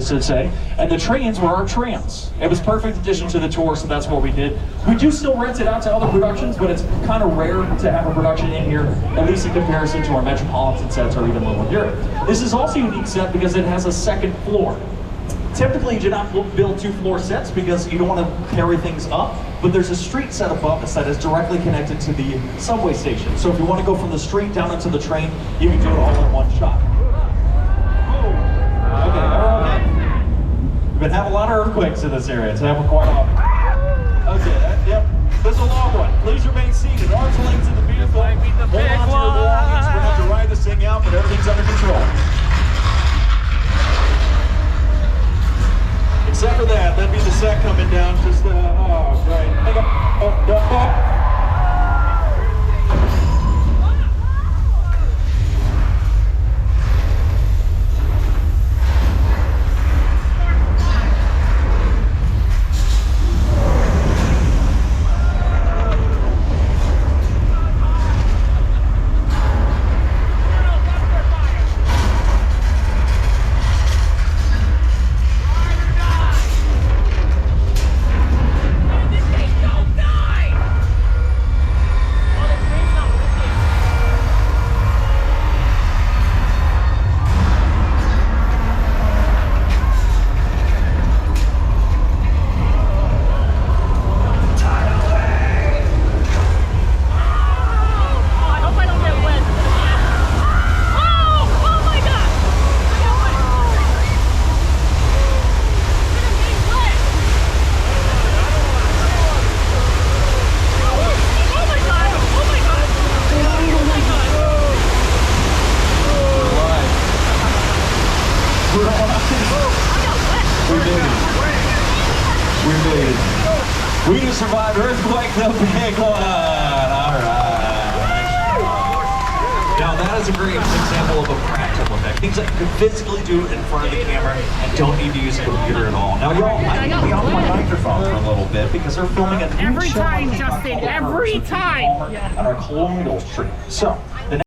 should say, and the trains were our trams. It was perfect addition to the tour, so that's what we did. We do still rent it out to other productions, but it's kind of rare to have a production in here, at least in comparison to our Metropolitan sets or even Little Europe. This is also a unique set because it has a second floor. Typically, you do not build two-floor sets because you don't want to carry things up, but there's a street set above us that is directly connected to the subway station. So if you want to go from the street down into the train, you can do it all in one shot. Okay, everyone okay? We've been having a lot of earthquakes in this area. It's happened quite often. Okay, yep. This is a long one. Please remain seated. Arms and legs in the vehicle. Hold on to your belongings. We're going to have to ride this thing out, but everything's under control. Except for that, that'd be the set coming down. Just, oh, great. Hang on. Oh. We just survived Earthquake the Big One. All right. Now that is a great example of a practical effect. Things that you can physically do in front of the camera and don't need to use a computer at all. Now y'all, I need to be off my microphone for a little bit because they're filming a new Every time, Justin. Every time. On our Colonial Street. So.